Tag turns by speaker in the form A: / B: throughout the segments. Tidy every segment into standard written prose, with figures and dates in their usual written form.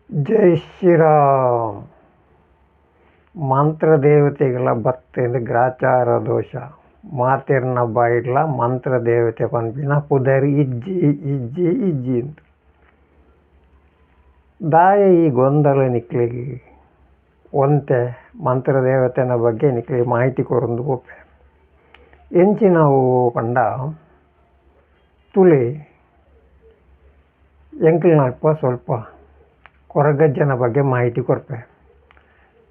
A: ಜೈ ಶ್ರೀರಾಮ್. ಮಂತ್ರದೇವತೆಗಳ ಬತ್ತೆಂದು ಗ್ರಾಚಾರ ದೋಷ ಮಾತಿರ್ನ ಬಾಯಿಡ್ಲ ಮಂತ್ರದೇವತೆ ಪಂಪಿನ ಪುದರಿ ಇಜ್ಜಿ ಇಜ್ಜಿ ಇಜ್ಜಿ ಅಂತ ದಾಯ ಈ ಗೊಂದಲ ನಿಕ್ಲಿಗೆ ಒಂತೆ ಮಂತ್ರದೇವತೆನ ಬಗ್ಗೆ ನಿಕ್ಲಿಗೆ ಮಾಹಿತಿ ಕೊರೊಂದು ಬೋಪೆ ಎಂಚಿ ನಾವು ಪಂಡ ತುಳಿ ಎಂಕ್ಲಿನಲ್ಪ ಸ್ವಲ್ಪ ಕೊರಗಜ್ಜನ ಬಗ್ಗೆ ಮಾಹಿತಿ ಕೊರ್ಪೆ.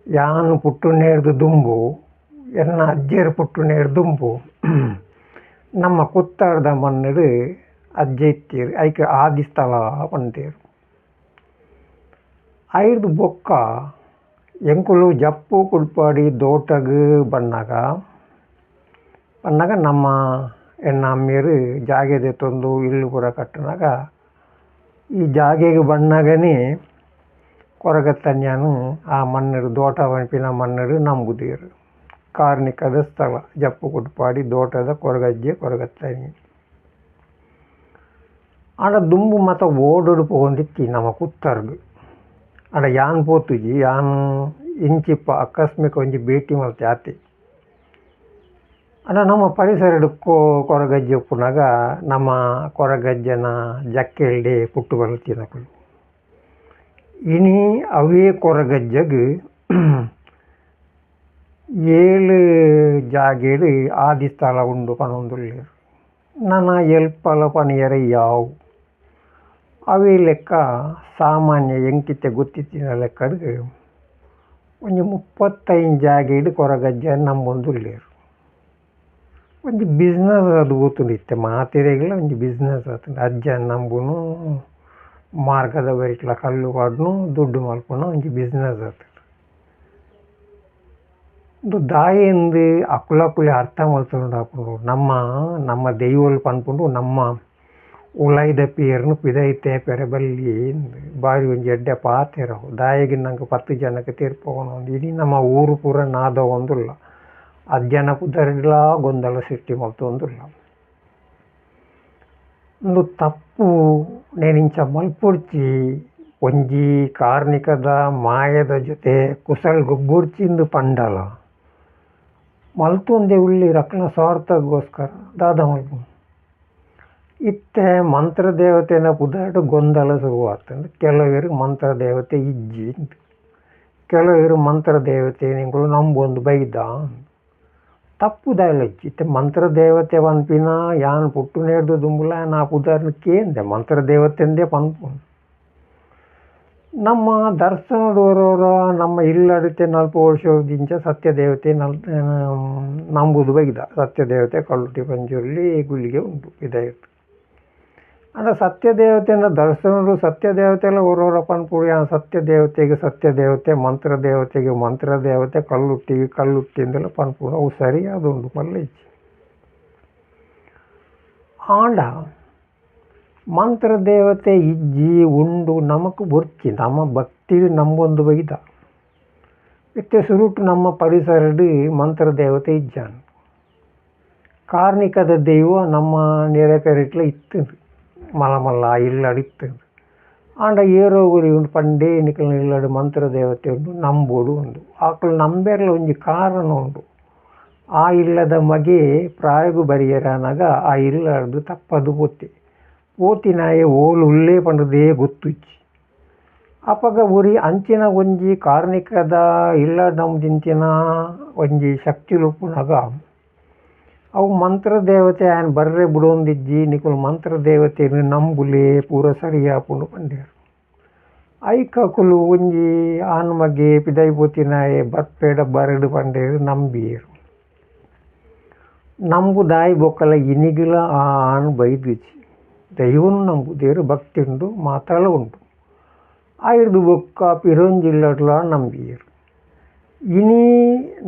A: ಯಾನು ಪುಟ್ಟು ನೇರ್ದು ದುಂಬು ಎನ್ನ ಅಜ್ಜೇರು ಪುಟ್ಟು ನೇರು ದುಂಬು ನಮ್ಮ ಕುತ್ತಾರ್ದ ಮನ್ನಡು ಅಜ್ಜೆ ಇತ್ತೀರು ಐಕೆ ಆದಿ ಸ್ಥಳ ಪಂತೇರು. ಐದು ಬೊಕ್ಕ ಎಂಕುಲು ಜಪ್ಪು ಕುಡ್ಪಾಡಿ ದೋಟಗ್ ಬಣ್ಣಗ ನಮ್ಮ ಎನ್ನ ಅಮ್ಮಿಯರು ಜಾಗೆದೆ ತಂದು ಇಲ್ಲು ಪೂರ ಕಟ್ಟಿನಾಗ ಈ ಜಾಗೆಗೆ ಬಣ್ಣಗನೇ ಕೊರಗತ್ತನ್ಯಾನು ಆ ಮಣ್ಣರು ದೋಟ ಪಂಪಿನ ಮಣ್ಣರು ನಂಬುದೀರು. ಕಾರ್ಣಿಕದ ಸ್ಥಳ ಜಪ್ಪು ಕುಟ್ಪಾಡಿ ದೋಟದ ಕೊರಗಜ್ಜೆ ಕೊರಗತ್ತನಿ ಆಡ ದುಂಬು ಮತ ಓಡೋಡು ಪೋಂದಿತ್ತಿ ನಮ್ಮ ಕುತ್ತರ್ಗು ಆಡ ಯಾನ್ ಪೋತುಜಿ ಯಾನ್ ಇಂಚಿಪ್ಪ ಆಕಸ್ಮಿಕ ಒಂಜಿ ಭೇಟಿ ಮಲ್ತೆ ಆತೆ ಆಡ ನಮ್ಮ ಪರಿಸರ ಕೊರಗಜ್ಜೆ ಉಪ್ಪುನಾಗ ನಮ್ಮ ಕೊರಗಜ್ಜನ ಜಕ್ಕೆಲ್ಡೆ ಪುಟ್ಟು ಬರುತ್ತಿನಕಲು ಇನಿ ಅವೇ ಕೊರಗಜ್ಜಗ್ 7 ಜಾಗೇಡು ಆದಿ ಸ್ಥಳ ಉಂಡು ಪನೊಂದುಲ್ಲೇರು. ನನ್ನ ಎಲ್ಪಲ ಪನಿಯರ ಯಾವು ಅವೇ ಲೆಕ್ಕ ಸಾಮಾನ್ಯ ಎಂಕಿತ್ತೆ ಗೊತ್ತಿತ್ತಿನ ಲೆಕ್ಕಡ್ಗೆ ಒಂದು 35 ಜಾಗೇಡು ಕೊರಗಜ್ಜ ನಂಬೊಂದುಲ್ಲೇರು. ಒಂದು ಬಿಸ್ನೆಸ್ ಅದು ಗೊತ್ತುಂಡಿತ್ತೆ ಮಾತಿರೆಗಳ ಒಂದು ಬಿಸ್ನೆಸ್ ಆತಂಡ ಅಜ್ಜ ನಂಬುನು ಮಾರ್ಗದ ಬರಿಟ್ಲ ಕಲ್ಲು ಪಾಡ್ನು ದುಡ್ಡು ಮಲ್ಪುನ ಒಂಜಿ ಬಿಸ್ನೆಸ್ ಆತಂಡ ಒಂದು ದಾಯೆಂದು ಅಕುಲಕುಲೆ ಅರ್ಥ ಮಲ್ತುಂಡು ಆಪುಂಡು. ನಮ್ಮ ದೈವಲ್ ಪನ್ಪುಂಡು ನಮ್ಮ ಉಲೈದ ಪೇರ್ನು ಪಿದೈತೆ ಪೆರೆ ಬಲ್ಲಿ ಬಾರಿ ಒಂಜಿ ಎಡ್ಡೆ ಪಾತೆರವು ದಾಯೆಗೆ ನಂಗೆ 10 ಜನಕ್ಕೆ ತೀರ್ಪೋನು ಇಡೀ ನಮ್ಮ ಊರು ಪೂರ ನಾದ ಒಂದುಲ್ಲ ಅಜ್ಜನ ಪುದರ್ಲ ಗೊಂದಲ ಸೃಷ್ಟಿ ಮಲ್ತೊಂದುಲ್ಲ. ಒಂದು ತಪ್ಪು ನೇನಿಂಚ ಮಲ್ಪುಡ್ಚಿ ಒಂಜಿ ಕಾರ್ಣಿಕದ ಮಾಯದ ಜೊತೆ ಕುಸಲ್ ಗೊಬ್ಬುರ್ಚಿಂದು ಪಂಡಲ ಮಲ್ತೊಂದೆ ಉಳ್ಳಿ ರಕ್ನ ಸ್ವಾರ್ಥಗೋಸ್ಕರ ದಾದ ಮಲ್ಪು ಇತ್ತೆ ಮಂತ್ರದೇವತೆನ ಪುದಾಡು ಗೊಂದಲ ಶುರುವಾಗ್ತದೆ. ಕೆಲವರು ಮಂತ್ರದೇವತೆ ಇಜ್ಜಿ ಕೆಲವರು ಮಂತ್ರದೇವತೆ ನಿಂಗಳು ನಂಬೊಂದು ಬೈದ ತಪ್ಪು ದಾಯಲಜ್ಜಿ ಇತ್ತೆ ಮಂತ್ರದೇವತೆ ಪನ್ಪಿನ ಯಾನ್ ಪುಟ್ಟು ನೇರ್ದು ದುಂಬುಲ ನಾ ಪುದಾರ್ನ ಕೇಂದೆ ಮಂತ್ರದೇವತೆಂದೇ ಪನ್ಪು ನಮ್ಮ ದರ್ಶನದವರವರ ನಮ್ಮ ಇಲ್ಲಡತೆ 4 ವರ್ಷದಿಂಚ ಸತ್ಯದೇವತೆ ನಂಬುದು ಬೈದ ಸತ್ಯದೇವತೆ ಕಲ್ಲುಟಿ ಪಂಜುರ್ಲಿ ಗುಳಿಗೆ ಉಂಟು ಇದಾಯಿತು ಅಂದರೆ ಸತ್ಯದೇವತೆನ ದರ್ಶನರು ಸತ್ಯದೇವತೆ ಎಲ್ಲ ಹೊರವರ ಪನ್ಪುಡು ಯಾನ್ ಸತ್ಯದೇವತೆಗೆ ಮಂತ್ರದೇವತೆ ಕಲ್ಲುಟ್ಟಿಂದೆಲ್ಲ ಪನ್ಪುಡು ಅವು ಸರಿಯಾದುಂಡು ಮಲ್ಲೈಜಿ ಆಂಡ ಮಂತ್ರದೇವತೆ ಇಜ್ಜಿ ಉಂಡು ನಮಕ್ ಬೊರ್ಚಿ ನಮ್ಮ ಭಕ್ತಿ ನಂಬೊಂದು ಬೈದ ಇತ್ತೆ ಸುರುಟು ನಮ್ಮ ಪರಿಸರಡು ಮಂತ್ರದೇವತೆ ಇಜ್ಜಾನ್ ಕಾರ್ಣಿಕದ ದೈವ ನಮ್ಮ ನೆರೆಪೆರಿಟ್ಲ ಇತ್ತದು ಮಲ್ಲ ಇಲ್ಲಡು ಇತ್ತದು ಆಂಡ ಏರೋ ಗುರಿ ಉಂಡು ಪಂಡೇ ನಿಕಲ್ನ ಇಲ್ಲಡು ಮಂತ್ರದೇವತೆ ಉಂಡು ನಂಬೋಡು ಉಂಡು ಆಕಳು ನಂಬೇರ್ಲ ಒಂಜಿ ಕಾರಣ ಉಂಡು. ಆ ಇಲ್ಲದ ಮಗೆ ಪ್ರಾಯಗು ಬರಿಯರನಾಗ ಆ ಇಲ್ಲದು ತಪ್ಪದು ಪೋತಿನಾಯೆ ಓಲು ಉಳ್ಳೇ ಪಂಡದೇ ಗೊತ್ತುಚ್ಚಿ ಅಪಗ ಉರಿ ಅಂಚಿನ ಒಂಜಿ ಕಾರ್ಣಿಕದ ಇಲ್ಲ ನಂಬಿಂಚಿನ ಒಂಜಿ ಶಕ್ತಿ ಲುಪ್ಪುನಾಗ ಅವು ಮಂತ್ರದೇವತೆ ಆಯನ ಬರ್ರೆ ಬಿಡೊಂದಿಜ್ಜಿ ನಿಕುಲು ಮಂತ್ರದೇವತೆಯನ್ನು ನಂಬುಲೆ ಪೂರ ಸರಿಯಾಪುಂಡು ಪಂಡ್ಯಾರು. ಐಕಕುಲು ಒಂಜಿ ಆನ್ಮಗೆ ಪಿದೈ ಪೋತಿನಾಯೆ ಬರ್ಪೇಡ ಬರಡು ಪಂಡೇರು ನಂಬಿಯರು ನಂಬುದಾಯಿ ಬೊಕ್ಕಲ ಇನಿಗಿಲ ಆ ಆನು ಬೈದಿಜಿ ದೈವನು ನಂಬುದೇರು ಭಕ್ತಿ ಉಂಡು ಮಾತಾಳ ಉಂಟು ಆಯ್ದು ಬೊಕ್ಕ ಪಿರೊಂಜಿಲ್ಲಡ್ಲ ನಂಬಿಯರು. ಇನಿ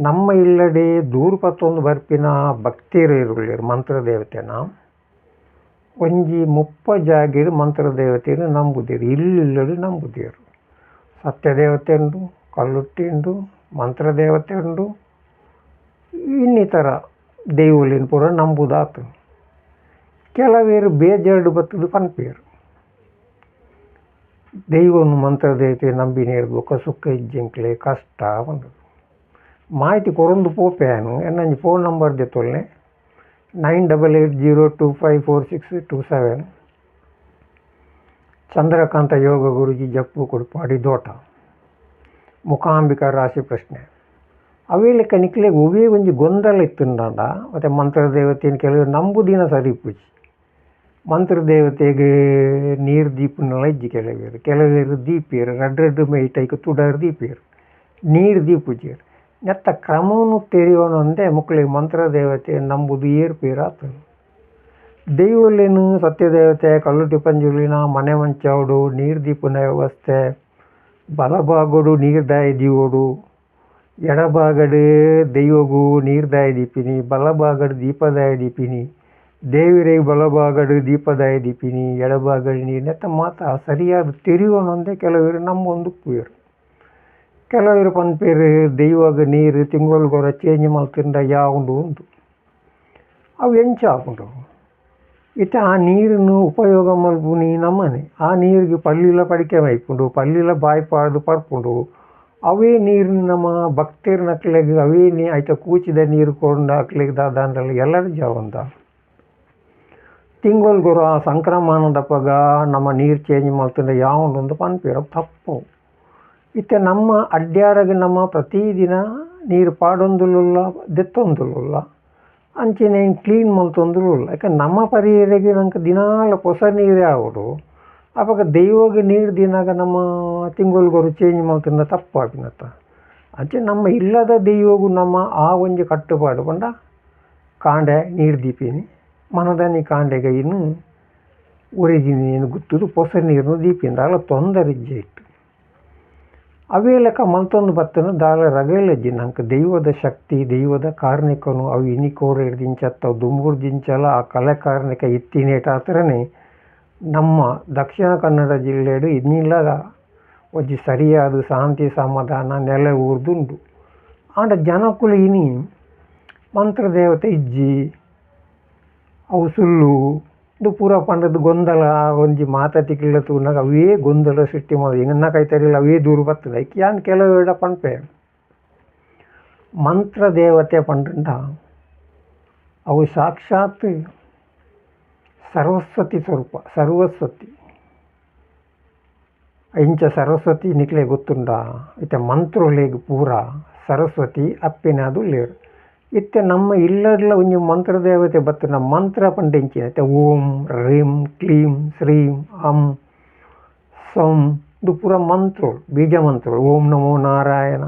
A: ನಮ್ಮ ಇಲ್ಲಡೆ ದೂರು ಪತ್ತೊಂದು ಬರ್ಪಿನ ಭಕ್ತಿಯರು ಇರುಳ್ಳೇರು ಮಂತ್ರದೇವತೆನ ಒಂಜಿ 30 ಜಾಗೇಡು ಮಂತ್ರದೇವತೆಯನ್ನು ನಂಬುದೇರು ಇಲ್ಲಿಲ್ಲಡು ನಂಬುದೇರು. ಸತ್ಯದೇವತೆ ಉಂಡು ಕಲ್ಲುಟ್ಟಿ ಉಂಡು ಮಂತ್ರದೇವತೆ ಉಂಡು ಇನ್ನಿತರ ದೈವಲಿನ ಪೂರ ನಂಬುದಾತು. ಕೆಲವೇರು ಬೇಜಾರ್ಡು ಬತ್ತದು ಪನ್ಪೇರು ದೈವನು ಮಂತ್ರದೇವತೆ ನಂಬಿನೇರು ಬೊಕ್ಕ ಸುಕ್ಕ ಇಜ್ಜೆಂಕ್ಲೆ ಕಷ್ಟ ಬಂದದ್ದು ಮಾಹಿತಿ ಕೊರೊಂದು ಪೋಪೆನು ಎನ್ನಂಜಿ ಫೋನ್ ನಂಬರ್ ದೆತ್ತೊಲ್ಲೆ 9880254627 ಚಂದ್ರಕಾಂತ ಯೋಗ ಗುರುಜಿ ಜಪ್ಪು ಕೊಡುಪಾಡಿ ದೋಟ ಮುಖಾಂಬಿಕಾ ರಾಶಿ ಪ್ರಶ್ನೆ ಅವೇಲೆಕ್ಕ ನಿಕ್ಲೆಗೆ ಒವೇ ಒಂಜಿ ಗೊಂದಲ ಇತ್ತುಂಡಾಂಡ ಮತ್ತು ಮಂತ್ರದೇವತೆಯನ್ನು ಕೆಲವರು ನಂಬುದಿನ ಸರಿ ಪೂಜಿ ಮಂತ್ರದೇವತೆಗೆ ನೀರು ದೀಪನೆಲ್ಲ ಇಜ್ಜಿ ಕೆಲವೇರು ದೀಪಿಯರು ರಡ್ಡು ಮೇಯ್ಟೈಕ್ ತುಡರು ದೀಪಿಯರು ನೀರು ದೀಪುಜಿಯರು ನೆತ್ತ ಕ್ರಮವನ್ನು ತೆರೆಯೋಣಂದೆ ಮಕ್ಕಳಿಗೆ ಮಂತ್ರದೇವತೆ ನಂಬುದು ಏರ್ಪೇರು ಆಗ್ತದೆ ದೈವಲೇನು ಸತ್ಯದೇವತೆ ಕಲ್ಲುಟಿ ಪಂಜುಲಿನ ಮನೆ ಮಂಚವಡು ನೀರು ದೀಪನ ವ್ಯವಸ್ಥೆ ಬಲಭಾಗಡು ನೀರ್ದಾಯ ದೀವೋಡು ಎಡಭಾಗಡು ದೈವಗೂ ನೀರ್ದಾಯ ದೀಪಿನಿ ಬಲಭಾಗಡು ದೀಪದಾಯ ದೀಪಿನಿ ದೇವರಿಗೆ ಬಲಭಾಗಡು ದೀಪದಾಯ ದೀಪಿನಿ ಎಡಭಾಗಡು ನೀರು ನೆತ್ತ ಮಾತ ಸರಿಯಾದ ತೆರೆಯೋಣಂದೆ ಕೆಲವರು ನಮ್ಮೊಂದು ಪೂಯರು ಕೆಲವರು ಪನ್ಪೇರು ದೈವಾಗ ನೀರು ತಿಂಗೊಳ್ಗೊರ ಚೇಂಜ್ ಮಲ್ತಿಂದ ಯಾವುದು ಉಂಟು ಅವು ಎಂಚಾಪುಂಡು ಇತ್ತೆ ಆ ನೀರನ್ನು ಉಪಯೋಗ ಮಲ್ಪುನಿ ನಮ್ಮನೆ ಆ ನೀರಿಗೆ ಪಲ್ಲಿಲ ಪಡಿಕೆ ಮೈಪುಂಡು ಪಲ್ಲಿಲ ಬಾಯ್ಪಾಡ್ದು ಪರ್ಪುಂಡು ಅವೇ ನೀರು ನಮ್ಮ ಭಕ್ತರು ನಕ್ಲೆಗೆ ಅವೇ ಆಯ್ತ ಕೂಚಿದ ನೀರು ಕೊಂಡು ಹಾಕ್ಲಿಕ್ಕೆ ದಾದಂಡಲ್ಲ ಎಲ್ಲರ ಜಾವಂದ ತಿಂಗೊಳ್ಗೊರ ಸಂಕ್ರಮಣದಪ್ಪಗ ನಮ್ಮ ನೀರು ಚೇಂಜ್ ಮಲ್ತಿಂದ ಯಾವುದು ಒಂದು ಪನ್ಪೇರು ತಪ್ಪು ಇತ್ತೆ ನಮ್ಮ ಅಡ್ಡ್ಯಾರಗೆ ನಮ್ಮ ಪ್ರತಿದಿನ ನೀರು ಪಾಡೊಂದುಲ್ಲ ದೆತ್ತೊಂದುಲ್ಲ ಅಂಚೆನೆ ಕ್ಲೀನ್ ಮಲ್ತೊಂದುಲ್ಲ ಯಾಕೆ ನಮ್ಮ ಪರಿಹರಿಗೆ ನಂಗೆ ದಿನಾಲ ಹೊಸ ನೀರೇ ಆಗೋದು ಅವಾಗ ದೈವಗೆ ನೀರು ದಿನಾಗ ನಮ್ಮ ತಿಂಗೊಳ್ಗೊರು ಚೇಂಜ್ ಮಲ್ತಿಂದ ತಪ್ಪಾಗಿನತ್ತ ಅಂಚೆ ನಮ್ಮ ಇಲ್ಲದ ದೈವಗೂ ನಮ್ಮ ಆ ಒಂಜಿ ಕಟ್ಟುಪಾಡು ಬಂಡ ಕಾಂಡೆ ನೀರು ದೀಪಿನಿ ಮನದನಿ ಕಾಂಡೆಗೆ ಇನ್ನು ಉರಿದಿನಿ ಏನು ಗುತ್ತುದು ಹೊಸ ನೀರನ್ನು ದೀಪಿಂದ ಅಲ್ಲ ತೊಂದರೆ ಇಜ್ಜೆ ಇಟ್ಟು ಅವೇ ಲೆಕ್ಕ ಮಲ್ತೊಂದು ಬತ್ತನ ದಾಳ ರಗಳೆಜ್ಜಿ ನಂಗೆ ದೈವದ ಶಕ್ತಿ ದೈವದ ಕಾರ್ಣಿಕನು ಅವು ಇನಿಕೋಡು ಹಿಡ್ದಿಂಚತ್ತವು ದುಂಬುರ್ಜಿಂಚಲ ಆ ಕಲೆ ಕಾರ್ಣಿಕ ಇತ್ತಿನೇಟ ಹತ್ರನೇ ನಮ್ಮ ದಕ್ಷಿಣ ಕನ್ನಡ ಜಿಲ್ಲೆಡು ಇನ್ನಿಲ್ಲದ ಒಂಜಿ ಸರಿಯಾದ ಶಾಂತಿ ಸಮಾಧಾನ ನೆಲೆ ಊರ್ದುಂಡು ಆಂಡ ಜನಕ್ಕುಲು ಇನಿ ಮಂತ್ರದೇವತೆ ಇಜ್ಜಿ ಅವು ಸುಳ್ಳು ಇದು ಪೂರ ಪಂಡದ ಗೊಂದಲ ಒಂಜಿ ಮಾತಾತಿಕ್ಕಿಲ್ಲ ತೂನಾಗ ಅವೇ ಗೊಂದಲ ಸೃಷ್ಟಿ ಮಾಡೋದು ಹೆಂಗನ್ನ ಕೈತಾರಿಲ್ಲ ಅವೇ ದೂರ ಬರ್ತದೆ ಯಾನ್ ಕೆಲವೇಡ ಪಂಪೆ ಮಂತ್ರ ದೇವತೆ ಪಂಡ ಅವು ಸಾಕ್ಷಾತ್ ಸರಸ್ವತಿ ಸ್ವರೂಪ ಸರ್ವಸ್ವತಿ ಇಂಚ ಸರಸ್ವತಿ ನಿಕ್ಲೆ ಗೊತ್ತುಂಡ ಇತ್ತೆ ಮಂತ್ರೋಲೆಗ್ ಪೂರ ಸರಸ್ವತಿ ಅಪ್ಪಿನದು ಲೇರು ಇತ್ತೆ ನಮ್ಮ ಇಲ್ಲಡ್ಲ ಒಂಜಿ ಮಂತ್ರದೇವತೆ ಬತ್ತನ ಮಂತ್ರ ಪಂಡಿಂಚಿನ ಇತ್ತೆ ಓಂ ರೀಂ ಕ್ಲೀಂ ಶ್ರೀಂ ಹಂ ಸಂ ಇದು ಪೂರ ಮಂತ್ರೋಳು ಬೀಜ ಮಂತ್ರೋಳು ಓಂ ನಮೋ ನಾರಾಯಣ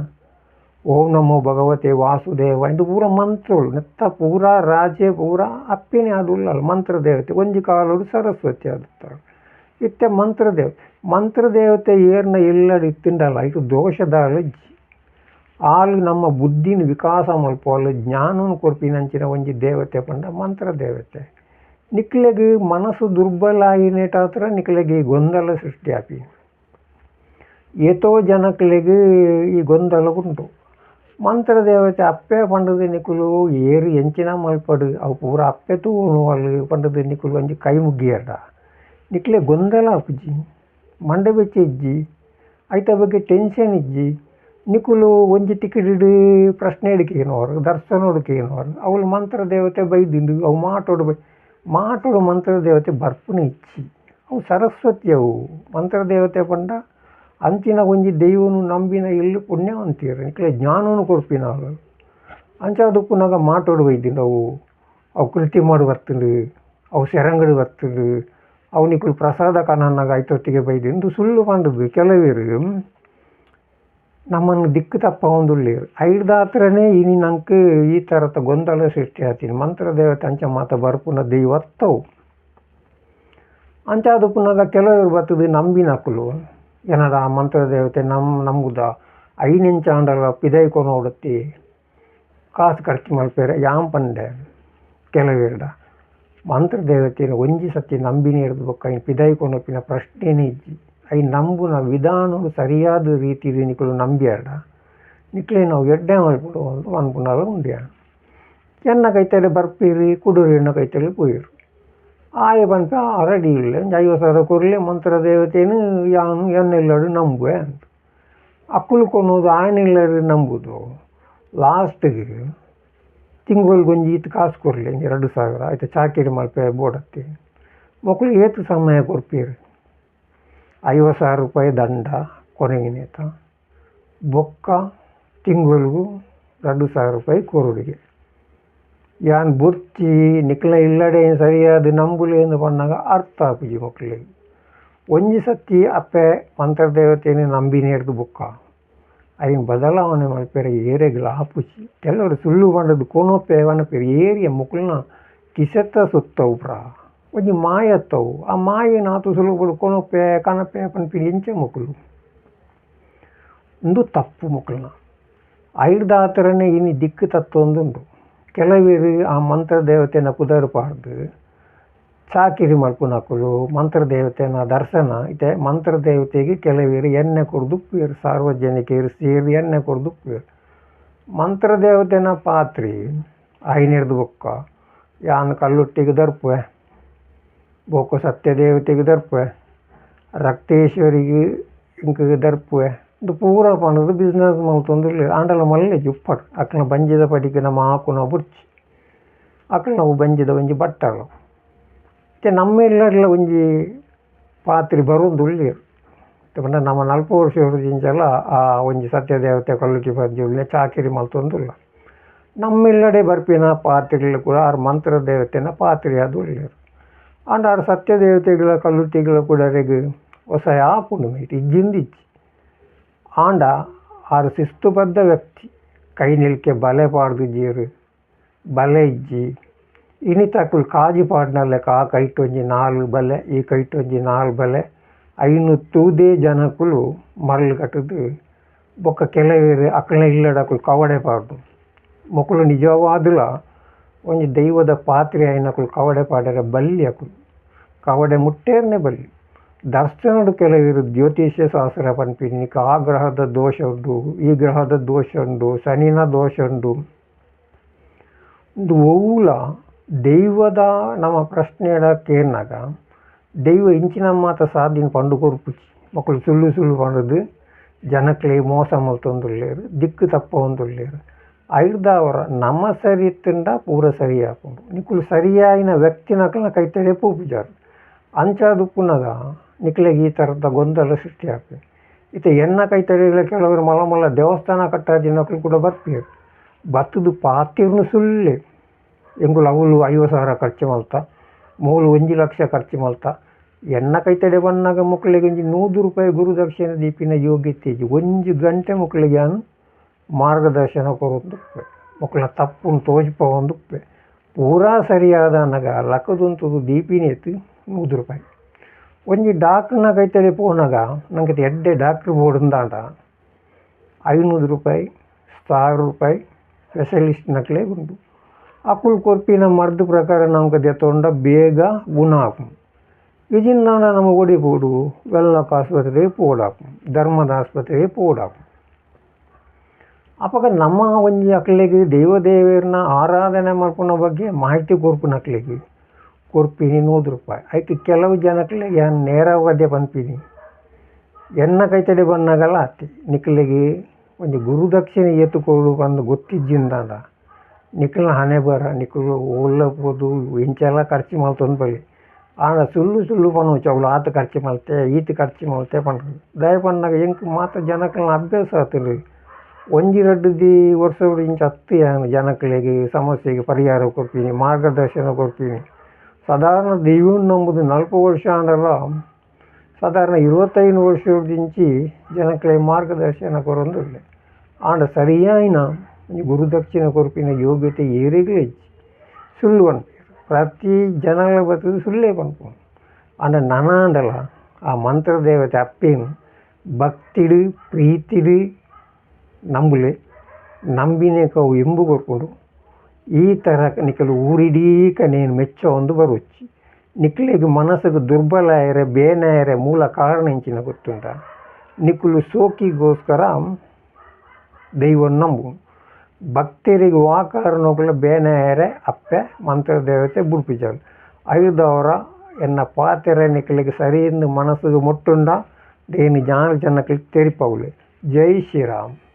A: ಓಂ ನಮೋ ಭಗವತೆ ವಾಸುದೇವ ಇದು ಪೂರ ಮಂತ್ರೋಳು ನೆತ್ತ ಪೂರ ರಾಜೆ ಪೂರ ಅಪ್ಪಿನೇ ಅದುಲ್ಲ ಮಂತ್ರದೇವತೆ ಒಂಜಿ ಕಾಲೋಡು ಸರಸ್ವತಿ ಆದುತ್ತಾಳು ಇತ್ತೆ ಮಂತ್ರದೇವತೆ ಏರ್ನ ಇಲ್ಲಡ್ ಇತ್ತಿಂಡಲ್ಲ ಇದು ದೋಷದಾಳ ಆಳು ನಮ್ಮ ಬುದ್ಧಿನ ವಿಕಾಸ ಮಲ್ಪೋಲು ಜ್ಞಾನವನ್ನು ಕೊರ್ಪಿನಂಚಿನ ಒಂಜಿ ದೇವತೆ ಪಂಡ ಮಂತ್ರ ದೇವತೆ ನಿಕ್ಲೆಗೆ ಮನಸ್ಸು ದುರ್ಬಲ ಆಗಿನೇಟ ಹತ್ರ ನಿಕ್ಲೆಗೆ ಗೊಂದಲ ಸೃಷ್ಟಿ ಆಪಿ ಏತೋ ಜನಕ್ಲೆಗೆ ಈ ಗೊಂದಲ ಉಂಟು ಮಂತ್ರ ದೇವತೆ ಅಪ್ಪೆ ಪಂಡದ ನಿಕುಲು ಏರು ಎಂಚಿನ ಮಲ್ಪಡು ಅವು ಪೂರ ಅಪ್ಪೆ ತೂನು ಅಲ್ಲಿ ಪಂಡದ ನಿಕುಲು ಒಂಜಿ ಕೈ ಮುಗ್ಗಿಯಡ ನಿಕ್ಲೆ ಗೊಂದಲ ಆಪುಜಿ ಮಂಡೆ ಬೆಚ್ಚ ಇಜ್ಜಿ ಐತ ಬಗ್ಗೆ ಟೆನ್ಷನ್ ಇಜ್ಜಿ ನಿಕುಲು ಒಂಜಿ ಟಿಕೆಟ್ ಪ್ರಶ್ನೆ ಹಿಡಿಕೇನೋರು ದರ್ಶನ ಹುಡುಕೇನೋರು ಅವಳು ಮಂತ್ರ ದೇವತೆ ಬೈದಿಂಡು ಅವು ಮಾಟೋಡು ಮಂತ್ರ ದೇವತೆ ಬರ್ಪುನ ಇಚ್ಚಿ ಅವು ಸರಸ್ವತಿ ಅವು ಮಂತ್ರ ದೇವತೆ ಪಂಡ ಅಂಚಿನ ಒಂಜಿ ದೈವನು ನಂಬಿನ ಇಲ್ಲಿ ಪುಣ್ಯವಂತೀರು ನಿಕ್ಲೆ ಜ್ಞಾನವನ್ನು ಕೊರ್ಪಿನ ಅವಳು ಅಂಚಾದು ಪುನಗ ಮಾಟೋಡು ಬೈದಿಂಡು ಅವು ಕೃತಿ ಮಾಡಿ ಬರ್ತಂಡು ಅವು ಸೆರಂಗಡಿ ಬರ್ತಂಡು ಅವು ನಿಕುಲು ಪ್ರಸಾದ ಕನನ್ನಾಗ ಐತೊತ್ತಿಗೆ ಬೈದಿಂದು ಸುಳ್ಳು ಪಂಡದು ಕೆಲವೇರು ನಮ್ಮನ್ನು ದಿಕ್ಕು ತಪ್ಪ ಒಂದುಳ್ಳೇರು ಐಡ್ದ ಹತ್ರನೇ ಇನಿ ನಂಗೆ ಈ ಥರದ ಗೊಂದಲ ಸೃಷ್ಟಿ ಆತೀನಿ ಮಂತ್ರ ದೇವತೆ ಅಂಚ ಮಾತ ಬರ್ಪುನ ದೈವತ್ತವು ಅಂಚಾದು ಪುನಗ ಕೆಲವರು ಬರ್ತದೆ ನಂಬಿನಕುಲು ಏನದ ಆ ಮಂತ್ರ ದೇವತೆ ನಂಬುದ ಐನಿಂಚಾಂಡಲ ಪಿದೈಕೊಂಡು ನೋಡುತ್ತಿ ಕಾಸು ಖರ್ಚು ಮಲ್ಪೇರೆ ಯಾಮ್ ಪಂಡೆ ಕೆಲವೇರ್ಡ ಮಂತ್ರ ದೇವತೆನ ಒಂಜಿ ಸತಿ ನಂಬಿನಿ ಹಿಡಿದು ಬೊಕ್ಕ ಪಿದೈಕೊಂಡೊಪ್ಪಿನ ಪ್ರಶ್ನೆನೇ ಇಜ್ಜಿ ಐ ನಂಬುನ ವಿಧಾನವು ಸರಿಯಾದ ರೀತಿಯಲ್ಲಿ ನಿಕಲು ನಂಬಿಯಾಡ ನಿಕ್ಲೆ ನಾವು ಎಡ್ಡೆ ಮಲ್ಪಡು ಅಂತ ಅನ್ಪುನಾಗ ಉಂಡ್ಯಾಡ ಎನ್ನ ಕೈತಲೆ ಬರ್ಪೀರಿ ಕುಡುರು ಎಣ್ಣ ಕೈತಲೆ ಪೋಯಿರು ಆಯ ಬಂತ ರೆಡಿ ಇಲ್ಲ 50,000 ಕೊರಲೆ ಮಂತ್ರ ದೇವತೆಯನ್ನು ಯಾನು ಎನ್ನೆಲ್ಲರೂ ನಂಬುವೆ ಅಂತ ಅಕ್ಕಲು ಕೊನೋದು ಆಯನೆಲ್ಲರೂ ನಂಬುದು ಲಾಸ್ಟಿಗೆ ತಿಂಗಳಿಗೊಂದು ಈತ ಕಾಸು ಕೊರಲಿ 2,000 ಆಯ್ತು ಚಾಕಿರಿ ಮಲ್ಪೆ ಬೋಡತ್ತೆ ಮಕ್ಕಳು ಏತು ಸಮಯ ಕೊಡ್ಪೀರಿ 50,000 ರೂಪಾಯಿ ದಂಡ ಕೊನೆಗಿನೇತ ಬೊಕ್ಕ ತಿಂಗಳಿಗೂ 2,000 ರೂಪಾಯಿ ಕೊರಡಿಗೆ ಯಾನ್ ಬುರ್ಚಿ ನಿಕ್ಲ ಇಲ್ಲಡೆ ಸರಿಯಾದ ನಂಬುಲೆ ಎಂದು ಬಂದಾಗ ಅರ್ಥ ಆಪುಜಿ ಮಕ್ಕಳಿಗೆ ಒಂಜಿ ಸತಿ ಅಪ್ಪೆ ಮಂತ್ರ ದೇವತೆಯನ್ನು ನಂಬಿ ನೇರ್ದು ಬುಕ್ಕ ಅಯ್ಯನ ಬದಲಾವಣೆ ಮಲ್ಪೇರೆ ಏರೆಗಳು ಆಪುಜಿ ಕೆಲವರು ಸುಳ್ಳು ಬಂಡದ್ದು ಕೊನೊಪ್ಪೆ ವನಪೇರು ಏರಿಯ ಮಕ್ಕಳನ್ನ ಕಿಸೆತ್ತ ಸುತ್ತವು ಒಂಜಿ ಮಾಯತ್ತವು ಆ ಮಾಯ ನಾತು ಸುಲಭಗಳು ಕೊನೊಪ್ಪೆ ಕನಪೆ ಪನ್ಪಿರಿ ಎಂಚೆ ಮಕ್ಕಳು ಒಂದು ತಪ್ಪು ಮಕ್ಕಳನ್ನ ಐಡ್ದ ಆ ಥರನೇ ಇನ್ನು ದಿಕ್ಕು ತತ್ತೊಂದುಂಟು ಕೆಲವರು ಆ ಮಂತ್ರ ದೇವತೆನ ಕುದರ್ಬಾರ್ದು ಚಾಕಿರಿ ಮಲ್ಪುನಕಲು ಮಂತ್ರ ದೇವತೆನ ದರ್ಶನ ಇದೆ ಮಂತ್ರ ದೇವತೆಗೆ ಕೆಲವರು ಎಣ್ಣೆ ಕೊಡ್ದುಪ್ಪೇರು ಸಾರ್ವಜನಿಕರು ಸೇರಿ ಎಣ್ಣೆ ಕೊಡ್ದುಪ್ಪೇರು ಮಂತ್ರ ದೇವತೆನ ಪಾತ್ರಿ ಐನಿರ್ದು ಬೊಕ್ಕ ಯಾನ್ ಕಲ್ಲುಟ್ಟಿಗೆ ದರ್ಪುವೆ ಬೊಕ್ಕ ಸತ್ಯ ದೇವತೆಗೆ ದರ್ಪುವೆ ರಕ್ತೇಶ್ವರಿಗೆ ಇಂಕಿಗೆ ದರ್ಪುವೆ ಇದು ಪೂರ ಪಣದು ಬಿಸ್ನೆಸ್ ಮಲ್ತೊಂದು ಆಂಡಲ ಮಲ್ಲೆ ಜುಪ್ಪಡು ಅಕ್ಕನ ಬಂಜಿದ ಪಡಿಗೆ ನಮ್ಮ ಹಾಕುನ ಬುರ್ಚಿ ಅಕ್ಕನ ನಾವು ಬಂಜಿದ ಒಂಜಿ ಬಟ್ಟಲು ಮತ್ತು ನಮ್ಮೆಲ್ಲ ಒಂಜಿ ಪಾತ್ರೆ ಬರೋದು ಉಳ್ಳೇರು ಪಂಡ ನಮ್ಮ 40 ವರ್ಷದಿಂಚೆಲ್ಲ ಆ ಒಂಜಿ ಸತ್ಯ ದೇವತೆ ಕಲ್ಲುಟಿ ಬಂಜಿ ಉಳ್ಳೆ ಚಾಕಿರಿ ಮಲ್ತೊಂದುಲ್ಲ ನಮ್ಮೆಲ್ಲಡೆ ಬರ್ಪಿನ ಪಾತ್ರೆಗಳು ಕೂಡ ಆರು ಮಂತ್ರ ದೇವತೆನ ಪಾತ್ರೆ ಅದು ಉಳ್ಳೇರು ಅಂಡ್ ಆರು ಸತ್ಯ ದೇವತೆಗಳ ಕಲ್ಲುಟಿಗಳ ಕೂಡ ರೆಗು ಹೊಸ ಆಪುಂಡು ಮೈಟ್ ಇಜ್ಜಿಂದಿಚ್ಚಿ ಆಂಡ ಆರು ಶಿಸ್ತುಬದ್ಧ ವ್ಯಕ್ತಿ ಕೈ ನಿಲ್ಕೆ ಬಲೆ ಪಾಡ್ದು ಜೀರು ಬಲೆ ಇಜ್ಜಿ ಇನಿತಕ್ಕಳು ಕಾಜಿ ಪಾಡ್ನಲ್ಲೆಕ್ಕ ಆ ಕೈಟೊಂಜಿ 4 ಬಲೆ ಈ ಕೈಟೊಂಜಿ 4 ಬಲೆ 500 ತೂದೇ ಜನಕ್ಕಳು ಮರಳು ಕಟ್ಟದು ಬೊಕ್ಕ ಕೆಲವರು ಅಕ್ಕಳ ಇಲ್ಲಡಕ್ಕಳು ಕವಡೆ ಪಾಡ್ದು ಮಕ್ಕಳು ನಿಜವಾದಲ ಒಂಜಿ ದೈವದ ಪಾತ್ರೆ ಐನಕ್ಕಳು ಕವಡೆ ಪಾಡ್ರೆ ಬಲ್ಲಿ ಅಕ್ಕಳು ಕವಡೆ ಮುಟ್ಟೇರ್ನೆ ಬಲ್ಲಿ ದರ್ಶನಡು ಕೆಲವರು ಜ್ಯೋತಿಷ್ಯ ಶಾಸ್ತ್ರ ಪನ್ಪಿನಿಕ ಆ ಗ್ರಹದ ದೋಷ ಉಂಟು ಈ ಗ್ರಹದ ದೋಷ ಉಂಟು ಶನಿನ ದೋಷ ಉಂಟು ಒಂದು ಓಲ ದೈವದ ನಮ್ಮ ಪ್ರಶ್ನೆಡ ಕೇರ್ನಾಗ ದೈವ ಇಂಚಿನ ಮಾತ ಸಾಧಿನ ಪಂಡು ಕೊರ್ಪುಚಿ ಮಕ್ಕಳು ಸುಳ್ಳು ಪಂಡದು ಜನಕ್ಲೆ ಮೋಸ ಮಲ್ತೊಂದುಳ್ಳೇರು ದಿಕ್ಕು ತಪ್ಪ ಒಂದುಳ್ಳೇರು ಐದವರ ನಮ್ಮ ಸರಿ ತಿಂಡ ಪೂರ ಸರಿ ಹಾಕೊಂಡು ನಿಕ್ಕಳು ಸರಿಯಾಯಿನ ವ್ಯಕ್ತಿನಕಲ್ನ ಕೈತಡೆ ಪೂಪುಜಾರು ಅಂಚಾದು ಪುನಗ ನಿಕ್ಲೆಗೆ ಈ ಥರದ ಗೊಂದಲ ಸೃಷ್ಟಿ ಆಗ್ತದೆ ಇತ್ತೆ ಎನ್ನ ಕೈತಡೆಗಳ ಕೆಲವರು ಮಲ ದೇವಸ್ಥಾನ ಕಟ್ಟಾದಿನಕ್ಕಳು ಕೂಡ ಬರ್ತೀರು ಬತ್ತದು ಪಾತಿರ್ನು ಸುಳ್ಳೆ ಎಂಗುಲು ಅವಳು 50,000 ಖರ್ಚು ಮಲ್ತಾ ಮೂಲು 1 ಲಕ್ಷ ಖರ್ಚು ಮಲ್ತಾ ಎನ್ನ ಕೈತಡೆ ಬಂದಾಗ ಮಕ್ಕಳಿಗೆ 100 ರೂಪಾಯಿ ಗುರುದಕ್ಷಿಣೆ ದೀಪಿನ ಯೋಗ್ಯತೆ 1 ಗಂಟೆ ಮಕ್ಕಳಿಗೆ ನಾನು ಮಾರ್ಗದರ್ಶನ ಕೊರೊಂದುಪ್ಪೆ ಮಕ್ಕಳ ತಪ್ಪು ತೋಜ್ಪ ಒಂದುಪ್ಪೆ ಪೂರಾ ಸರಿಯಾದ ನಗ ಲಕ್ಕದಂತದು ದೀಪಿನೇತು 100 ರೂಪಾಯಿ ಒಂಜಿ ಡಾಕ್ಟ್ರನ ಕೈತಡೆ ಪೋನಾಗ ನಂಗೆ ಎಡ್ಡೆ ಡಾಕ್ಟ್ರ್ ಬೋರ್ಡಂದಾಂಡ 500 ರೂಪಾಯಿ 1,000 ರೂಪಾಯಿ ಸ್ಪೆಷಲಿಸ್ಟ್ನಕ್ಲೇ ಉಂಟು ಅಕ್ಕಳು ಕೊರ್ಪಿನ ಮರ್ದು ಪ್ರಕಾರ ನಮ್ಗೆ ದೆತ್ತೊಂಡ ಬೇಗ ಗುಣ ಆಪು ಇದನ್ನ ನಮಗೆ ಒಡಿಪೋಡು ವೆಲ್ಲಕ್ ಆಸ್ಪತ್ರೆಗೆ ಪೋಡಾಪು ಧರ್ಮದ ಆಸ್ಪತ್ರೆಗೆ ಪೋಡಾಪು ಅಪ್ಪಾಗ ನಮ್ಮ ಒಂಜಿ ಅಕ್ಲೆಗೆ ದೇವದೇವರನ್ನ ಆರಾಧನೆ ಮಾಡ್ಕೊಳೋ ಬಗ್ಗೆ ಮಾಹಿತಿ ಕೊರ್ಪುನಕ್ಲೆಗೆ ಕೊರ್ಪಿನಿ 100 ರೂಪಾಯಿ ಆಯ್ತು ಕೆಲವು ಜನಕ್ಲೆ ಯಾನ್ ನೇರವಾದ್ಯ ಪನ್ಪಿನಿ ಎನ್ನ ಕೈತಡೆ ಬಂದಾಗಲ್ಲ ಅತ್ತಿ ನಿಕ್ಲೆಗೆ ಒಂದು ಗುರುದಕ್ಷಿಣೆ ಎತ್ತುಕೊಳ್ಳು ಬಂದು ಗೊತ್ತಿಜ್ಜಿಂದಾಂಡ ನಿಕ್ಲನ ಹಣೆ ಬರ ನಿಕ್ಲು ಒಲ್ಲಬೋದು ಇಂಚೆಲ್ಲ ಖರ್ಚು ಮಲ್ತೊಂದು ಬಳಿ ಆಂಡ ಸುಳ್ಳು ಪಣ ಚವಳು ಆತ ಖರ್ಚು ಮಲ್ತೆ ಈತ ಖರ್ಚು ಮಲ್ತೆ ಪಂಡ್ರು ದಯ ಪಂಡಾಗ ಎಂಕ್ ಮಾತ ಜನಕ್ಲನ್ನ ಅಭ್ಯಾಸ ಆತರು ಒಂಜಿ ರಡ್ಡುದಿ ವರ್ಷ ಇಂಚ ಹತ್ತು ಜನಕ್ಲೆಗೆ ಸಮಸ್ಯೆಗೆ ಪರಿಹಾರ ಕೊಡ್ತೀನಿ ಮಾರ್ಗದರ್ಶನ ಕೊಡ್ತೀನಿ ಸಾಧಾರಣ ದೈವನ್ ನಂಬುದು 40 ವರ್ಷ ಅಂಡಲ್ಲ ಸಾಧಾರಣ 25 ವರ್ಷದಿಂಚಿ ಜನಕ್ಲೆ ಮಾರ್ಗದರ್ಶನ ಕೊರೊಂದುಲ್ಲೆ ಆಂಡ ಸರಿಯಾಯಿನ ಗುರುದಕ್ಷಿಣೆ ಕೊರ್ಪಿನ ಯೋಗ್ಯತೆ ಏರಿಗೂ ಹೆಚ್ಚು ಸುಳ್ಳು ಪನ್ಪೇರು ಪ್ರತಿ ಜನಗಳ ಬರ್ತದೆ ಸುಳ್ಳೇ ಪನ್ಪೋನು ಅಂಡ ನನಾಂಡಲ ಆ ಮಂತ್ರ ದೇವತೆ ಅಪ್ಪೇನು ಭಕ್ತಿಡು ಪ್ರೀತಿಡು ನಂಬುಲೆ ನಂಬಿನೇಕವು ಎಂಬು ಕೊರ್ಕೊಂಡು ಈ ಥರ ನಿಕ್ಕಲು ಊರಿಡೀಕ ನೇನು ಮೆಚ್ಚ ಒಂದು ಬರುಚ್ಚಿ ನಿಕ್ಲೆಗೆ ಮನಸ್ಸಿಗೆ ದುರ್ಬಲ ಆಯರೆ ಬೇನಾಯರೆ ಮೂಲ ಕಾರಣ ಇಂಚಿನ ಗೊತ್ತುಂಟ ನಿಕ್ಕಲು ಸೋಕಿಗೋಸ್ಕರ ದೈವನ ನಂಬು ಭಕ್ತರಿಗೆ ಆ ಕಾರಣಗಳ ಬೇನಾಯರೆ ಅಪ್ಪೆ ಮಂತ್ರ ದೇವತೆ ಬುಡ್ಪಿಜಾರು ಐದವರ ಎನ್ನ ಪಾತೆರ ನಿಕ್ಕಲಿಗೆ ಸರಿಯಿಂದ ಮನಸ್ಸಿಗೆ ಮುಟ್ಟುಂಡ ದೇನಿ ಜಾನ ಜನಕ್ಕೆ ತೆರಿಪವುಲೆ. ಜೈ ಶ್ರೀರಾಮ್.